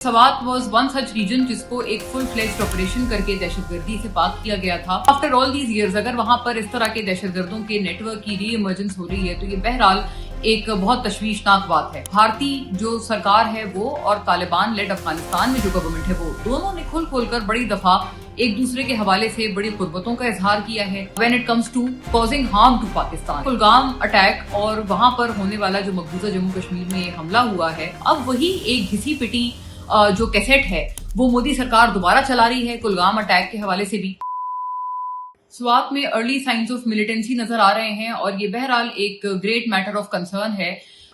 Swat was one such region जिसको एक full fledged operation करके दहशतगर्दी से पाक किया गया था। आफ्टर ऑल दीज ईयर्स अगर वहां पर इस तरह के दहशतगर्दों के नेटवर्क की री इमर्जेंस हो रही है तो ये बहरहाल एक बहुत तशवीशनाक बात है। भारतीय जो सरकार है वो और तालिबान लेड अफगानिस्तान में जो गवर्नमेंट है वो दोनों ने खुल कर बड़ी दफा एक दूसरे के हवाले से बड़ी कुर्बतों का इजहार किया है when it comes to causing harm to Pakistan. Kulgam attack और वहां पर होने वाला जो मकबूजा जम्मू कश्मीर में ये हमला हुआ है, अब वही एक घिसी पिटी जो कैसेट है वो मोदी सरकार दोबारा चला रही है कुलगाम अटैक के हवाले से भी। स्वात में अर्ली साइंस ऑफ मिलिटेंसी नजर आ रहे हैं और ये बहरहाल एक ग्रेट मैटर ऑफ कंसर्न है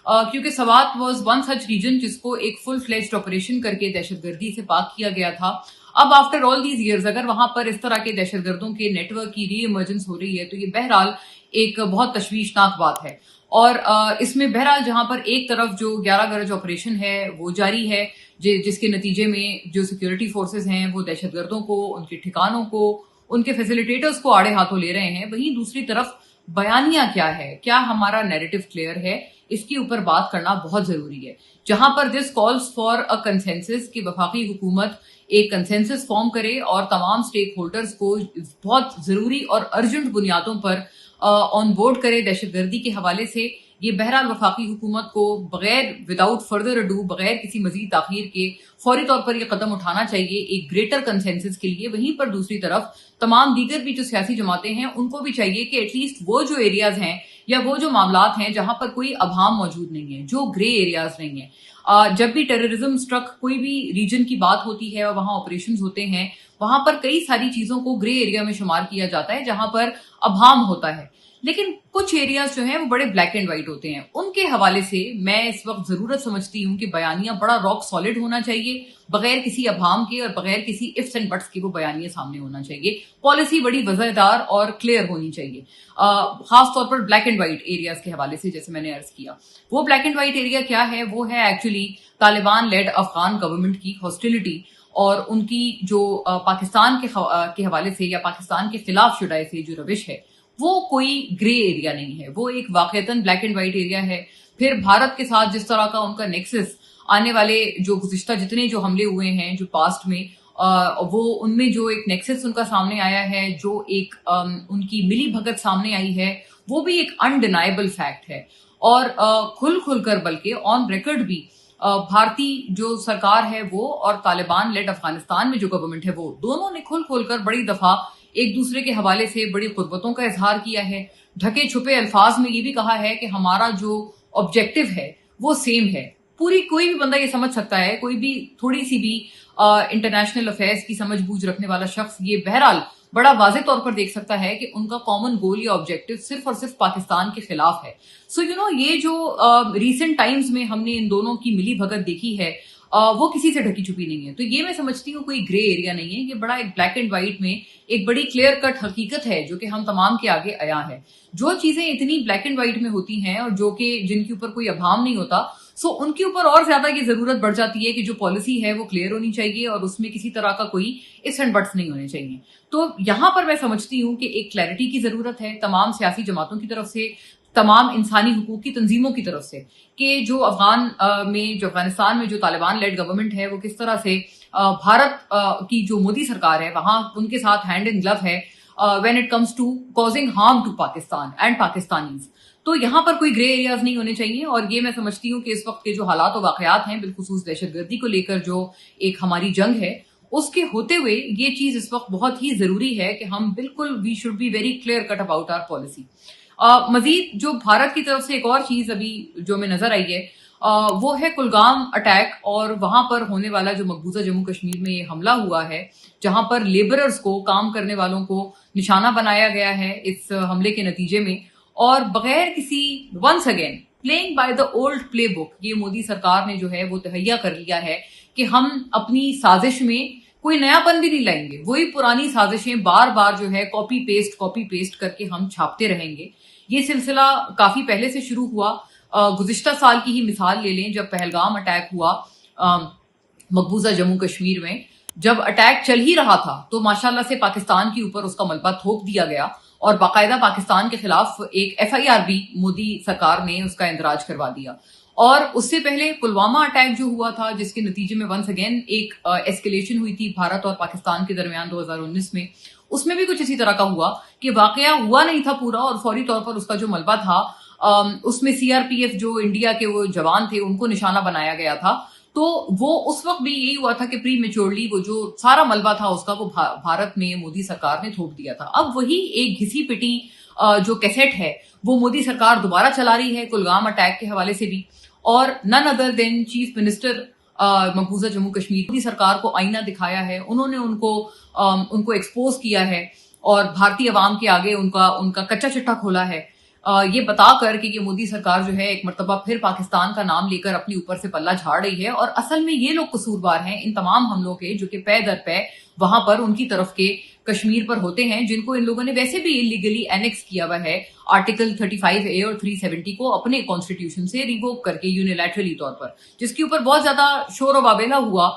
क्योंकि Swat was one such region जिसको एक फुल फ्लेज्ड ऑपरेशन करके दहशतगर्दी से पाक किया गया था। अब आफ्टर ऑल दीज ईयर्स अगर वहां पर इस तरह के दहशतगर्दों के नेटवर्क की री इमर्जेंस हो रही है तो ये बहरहाल एक बहुत तशवीशनाक बात है। और इसमें बहरहाल जहां पर एक तरफ जो 11 गरज ऑपरेशन है वो जारी है जिसके नतीजे में जो सिक्योरिटी फोर्सेस हैं वो दहशतगर्दों को, उनके ठिकानों को, उनके फैसिलिटेटर्स को आड़े हाथों ले रहे हैं, वहीं दूसरी तरफ बयानिया क्या है, क्या हमारा नैरेटिव क्लियर है, इसके ऊपर बात करना बहुत जरूरी है। जहां पर this calls for a consensus कि वफाकी हुकूमत एक कंसेंसस फॉर्म करे और तमाम स्टेक होल्डर्स को बहुत जरूरी और अर्जेंट बुनियादों पर ऑन बोर्ड करे दहशतगर्दी के हवाले से। ये बहरहाल वफाकी हुकूमत को बगैर विदाउट फर्दर अडू, बगैर किसी मजीद ताखीर के फौरी तौर पर यह कदम उठाना चाहिए एक ग्रेटर कंसेंसस के लिए। वहीं पर दूसरी तरफ तमाम दीगर भी जो सियासी जमातें हैं उनको भी चाहिए कि एटलीस्ट वो जो एरियाज हैं या वो जो मामलात हैं जहां पर कोई अभाम मौजूद नहीं है, जो ग्रे एरियाज नहीं है, जब भी टेररिज्म स्ट्रक कोई भी रीजन की बात होती है और वहां ऑपरेशंस होते हैं वहां पर कई सारी चीजों को ग्रे एरिया में शुमार किया जाता है जहां पर अभाम होता है। लेकिन कुछ एरियाज जो हैं वो बड़े ब्लैक एंड व्हाइट होते हैं। उनके हवाले से मैं इस वक्त जरूरत समझती हूं कि बयानिया बड़ा रॉक सॉलिड होना चाहिए, बगैर किसी अभाम के और बगैर किसी इफ्स एंड बट्स के वो बयानिया सामने होना चाहिए। पॉलिसी बड़ी वजहदार और क्लियर होनी चाहिए, खास तौर पर ब्लैक एंड व्हाइट एरियाज के हवाले से। जैसे मैंने अर्ज किया, वो ब्लैक एंड व्हाइट एरिया क्या है, वो है actually Taliban led Afghan government की हॉस्टिलिटी और उनकी जो पाकिस्तान के हवाले से या पाकिस्तान के खिलाफ शुडाए से जो रविश है वो कोई ग्रे एरिया नहीं है, वो एक वाकईतन ब्लैक एंड व्हाइट एरिया है। फिर भारत के साथ जिस तरह का उनका नेक्सस आने वाले जो गुज़िश्ता जितने जो हमले हुए हैं जो पास्ट में, वो उनमें जो एक नेक्सस उनका सामने आया है, जो एक उनकी मिली भगत सामने आई है, वो भी एक अनडिनाइबल फैक्ट है। और खुल कर बल्कि ऑन रिकॉर्ड भी भारतीय जो सरकार है वो और तालिबान लेड अफगानिस्तान में जो गवर्नमेंट है वो दोनों ने खुल कर बड़ी दफा एक दूसरे के हवाले से बड़ी कुर्बतों का इजहार किया है। ढके छुपे अल्फाज में ये भी कहा है कि हमारा जो ऑब्जेक्टिव है वो सेम है। पूरी कोई भी बंदा ये समझ सकता है, कोई भी थोड़ी सी भी इंटरनेशनल अफेयर्स की समझ बूझ रखने वाला शख्स ये बहरहाल बड़ा वाज़ेह तौर पर देख सकता है कि उनका कॉमन गोल या ऑब्जेक्टिव सिर्फ और सिर्फ पाकिस्तान के खिलाफ है। सो ये जो रिसेंट टाइम्स में हमने इन दोनों की मिली भगत देखी है वो किसी से ढकी छुपी नहीं है। तो ये मैं समझती हूँ कोई ग्रे एरिया नहीं है, ये बड़ा एक ब्लैक एंड व्हाइट में एक बड़ी क्लियर कट हकीकत है जो कि हम तमाम के आगे आया है। जो चीजें इतनी ब्लैक एंड व्हाइट में होती हैं और जो कि जिनके ऊपर कोई अभाम नहीं होता, सो उनके ऊपर और ज्यादा ये जरूरत बढ़ जाती है कि जो पॉलिसी है वो क्लियर होनी चाहिए और उसमें किसी तरह का कोई इफ्स एंड बट्स नहीं होने चाहिए। तो यहां पर मैं समझती हूँ कि एक क्लैरिटी की जरूरत है तमाम सियासी जमातों की तरफ से, तमाम इंसानी हुकूक की तंजीमों की तरफ से, कि जो अफगानिस्तान में जो तालिबान लेड गवर्नमेंट है वो किस तरह से भारत की जो मोदी सरकार है वहां उनके साथ हैंड इन ग्लव है when it comes to causing harm to Pakistan and Pakistanis. तो यहाँ पर कोई ग्रे एरियाज नहीं होने चाहिए। और ये मैं समझती हूँ कि इस वक्त के जो हालात और वाकयात हैं बिलखुसूस दहशतगर्दी को लेकर जो एक हमारी जंग है उसके होते हुए ये चीज इस वक्त बहुत ही जरूरी है कि हम बिल्कुल we should be very clear cut about our policy. मजीद जो भारत की तरफ से एक और चीज अभी जो में नजर आई है वो है कुलगाम अटैक और वहां पर होने वाला जो मकबूजा जम्मू कश्मीर में ये हमला हुआ है जहां पर लेबरर्स को, काम करने वालों को निशाना बनाया गया है इस हमले के नतीजे में। और बगैर किसी once again playing by the old playbook ये मोदी सरकार ने जो है वो तहैया कर लिया है कि हम अपनी साजिश में कोई नयापन भी नहीं लाएंगे, वही पुरानी साजिशें बार बार जो है कॉपी पेस्ट करके हम छापते रहेंगे। ये सिलसिला काफी पहले से शुरू हुआ। गुज़िश्ता साल की ही मिसाल ले लें, जब पहलगाम अटैक हुआ मकबूजा जम्मू कश्मीर में, जब अटैक चल ही रहा था तो माशाल्लाह से पाकिस्तान के ऊपर उसका मलबा थोप दिया गया और बाकायदा पाकिस्तान के खिलाफ एक FIR भी मोदी सरकार ने उसका इंदराज करवा दिया। और उससे पहले पुलवामा अटैक जो हुआ था, जिसके नतीजे में वंस अगेन एक एस्केलेशन हुई थी भारत और पाकिस्तान के दरमियान 2019 में, उसमें भी कुछ इसी तरह का हुआ कि वाकया हुआ नहीं था पूरा और फौरी तौर पर उसका जो मलबा था उसमें सीआरपीएफ जो इंडिया के वो जवान थे उनको निशाना बनाया गया था। तो वो उस वक्त भी यही हुआ था कि प्री मेच्योरली वो जो सारा मलबा था उसका वो भारत में मोदी सरकार ने थोप दिया था। अब वही एक घिसी पिटी जो कैसेट है वो मोदी सरकार दोबारा चला रही है कुलगाम अटैक के हवाले से भी, और none other than chief minister मकबूजा जम्मू कश्मीर की सरकार को आईना दिखाया है। उन्होंने उनको एक्सपोज किया है और भारतीय अवाम के आगे उनका कच्चा चिट्ठा खोला है, ये बताकर कि ये मोदी सरकार जो है एक मर्तबा फिर पाकिस्तान का नाम लेकर अपने ऊपर से पल्ला झाड़ रही है। और असल में ये लोग कसूरवार हैं इन तमाम हमलों के जो कि पै दर पै वहां पर उनकी तरफ के कश्मीर पर होते हैं, जिनको इन लोगों ने वैसे भी इलीगली एनेक्स किया हुआ है आर्टिकल 35A और 370 को अपने कॉन्स्टिट्यूशन से रिवोक करके यूनिलैटरली तौर पर, जिसके ऊपर बहुत ज्यादा शोर वावेला हुआ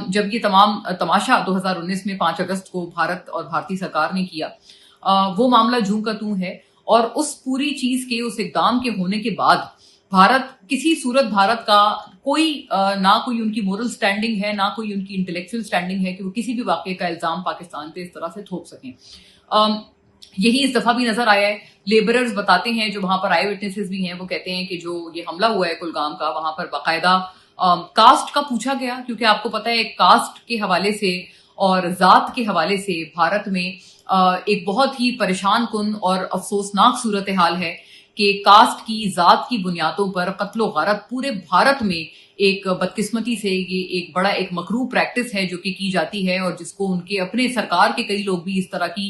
जब ये तमाम तमाशा 2019 में 5 अगस्त को भारत और भारतीय सरकार ने किया। वो मामला जूं का तूं है और उस पूरी चीज के उस इकदाम के होने के बाद भारत किसी सूरत भारत का कोई ना कोई उनकी मोरल स्टैंडिंग है ना कोई उनकी इंटेलेक्चुअल स्टैंडिंग है कि वो किसी भी वाकये का इल्जाम पाकिस्तान पे इस तरह से थोप सकें। यही इस दफा भी नजर आया है। लेबरर्स बताते हैं जो वहां पर आई विटनेसेस भी हैं, वो कहते हैं कि जो ये हमला हुआ है कुलगाम का, वहां पर बाकायदा कास्ट का पूछा गया, क्योंकि आपको पता है कास्ट के हवाले से और जात के हवाले से भारत में एक बहुत ही परेशान कुन और अफसोसनाक सूरत हाल है कि कास्ट की जात की बुनियादों पर कत्लो गारत पूरे भारत में एक बदकिस्मती से ये एक बड़ा एक मकरू प्रैक्टिस है जो कि की जाती है, और जिसको उनके अपने सरकार के कई लोग भी इस तरह की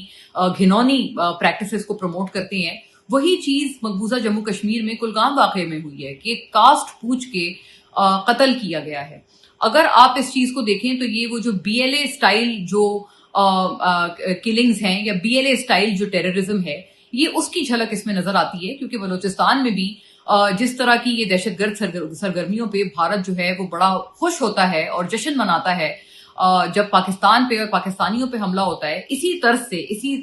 घिनौनी प्रैक्टिसेस को प्रमोट करते हैं। वही चीज मकबूजा जम्मू कश्मीर में कुलगाम वाकये में हुई है कि कास्ट पूछ के कत्ल किया गया है। अगर आप इस चीज को देखें तो ये वो जो BLA स्टाइल जो किलिंग्स हैं या BLA स्टाइल जो टेररिज्म है, ये उसकी झलक इसमें नजर आती है, क्योंकि बलूचिस्तान में भी जिस तरह की ये दहशतगर्द सरगर्मियों पे भारत जो है वो बड़ा खुश होता है और जश्न मनाता है जब पाकिस्तान पे और पाकिस्तानियों पे हमला होता है, इसी तर्ज से इसी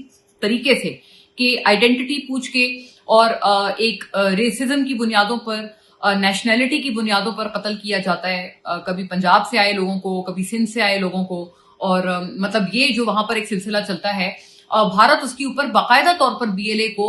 तरीके से कि आइडेंटिटी पूछ के और एक रेसिज्म की बुनियादों पर, नेशनैलिटी की बुनियादों पर कत्ल किया जाता है, कभी पंजाब से आए लोगों को, कभी सिंध से आए लोगों को, और मतलब ये जो वहां पर एक सिलसिला चलता है, भारत उसके ऊपर बाकायदा तौर पर BLA को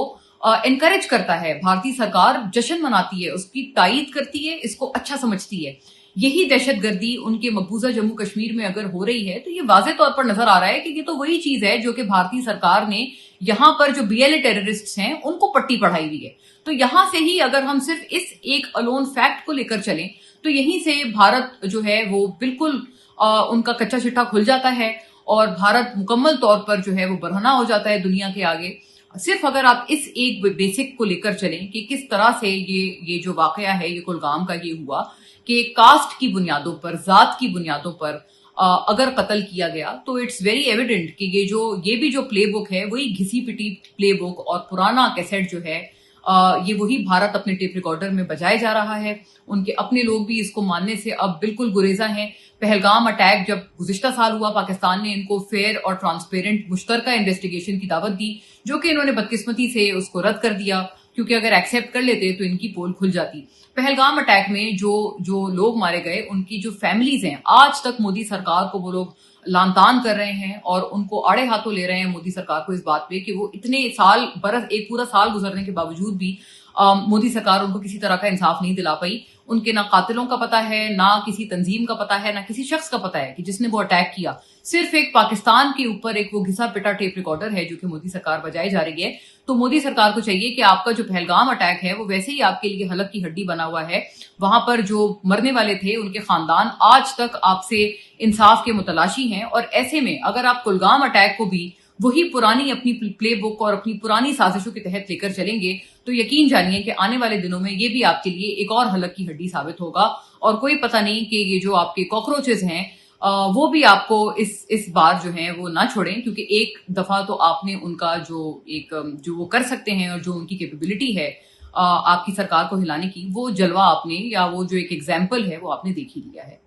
एनकरेज करता है। भारतीय सरकार जश्न मनाती है, उसकी तायीद करती है, इसको अच्छा समझती है। यही दहशतगर्दी उनके मकबूजा जम्मू कश्मीर में अगर हो रही है तो ये वाज़े तौर पर नजर आ रहा है कि ये तो वही चीज है जो कि भारतीय सरकार ने यहां पर जो BLA टेररिस्ट्स हैं उनको पट्टी पढ़ाई हुई है। तो यहां से ही अगर हम सिर्फ इस एक अलोन फैक्ट को लेकर चलें तो यहीं से भारत जो है वो बिल्कुल उनका कच्चा चिट्ठा खुल जाता है और भारत मुकम्मल तौर पर जो है वो बरहना हो जाता है दुनिया के आगे। सिर्फ अगर आप इस एक बेसिक को लेकर चलें कि किस तरह से ये जो वाकया है ये कुलगाम का ये हुआ कि कास्ट की बुनियादों पर, जात की बुनियादों पर अगर कत्ल किया गया, तो इट्स वेरी एविडेंट कि ये भी जो प्ले बुक है वही घिसी पिटी प्ले बुक और पुराना कैसेट जो है ये वही भारत अपने टेप रिकॉर्डर में बजाए जा रहा है। उनके अपने लोग भी इसको मानने से अब बिल्कुल गुरेजा हैं। पहलगाम अटैक जब गुज़िश्ता साल हुआ, पाकिस्तान ने इनको फेयर और ट्रांसपेरेंट मुश्तरका इन्वेस्टिगेशन की दावत दी, जो कि इन्होंने बदकिस्मती से उसको रद्द कर दिया, क्योंकि अगर एक्सेप्ट कर लेते तो इनकी पोल खुल जाती। पहलगाम अटैक में जो लोग मारे गए, उनकी जो फैमिलीज हैं, आज तक मोदी सरकार को वो लोग लानतान कर रहे हैं और उनको आड़े हाथों ले रहे हैं मोदी सरकार को इस बात पे कि वो इतने साल बरस एक पूरा साल गुजरने के बावजूद भी मोदी सरकार उनको किसी तरह का इंसाफ नहीं दिला पाई। उनके ना कातिलों का पता है, ना किसी तंजीम का पता है, ना किसी शख्स का पता है कि जिसने वो अटैक किया। सिर्फ एक पाकिस्तान के ऊपर एक वो घिसा पिटा टेप रिकॉर्डर है जो कि मोदी सरकार बजाई जा रही है। तो मोदी सरकार को चाहिए कि आपका जो पहलगाम अटैक है वो वैसे ही आपके लिए हलक की हड्डी बना हुआ है। वहां पर जो मरने वाले थे उनके खानदान आज तक आपसे इंसाफ के मुतलाशी हैं, और ऐसे में अगर आप कुलगाम अटैक को भी वही पुरानी अपनी प्ले बुक और अपनी पुरानी साजिशों के तहत लेकर चलेंगे तो यकीन जानिए कि आने वाले दिनों में ये भी आपके लिए एक और हलक की हड्डी साबित होगा। और कोई पता नहीं कि ये जो आपके कॉकरोचेस हैं वो भी आपको इस बार जो है वो ना छोड़ें, क्योंकि एक दफा तो आपने उनका जो वो कर सकते हैं और जो उनकी कैपेबिलिटी है आपकी सरकार को हिलाने की, वो जलवा आपने, या वो जो एक एग्जाम्पल है वो आपने देख ही लिया है।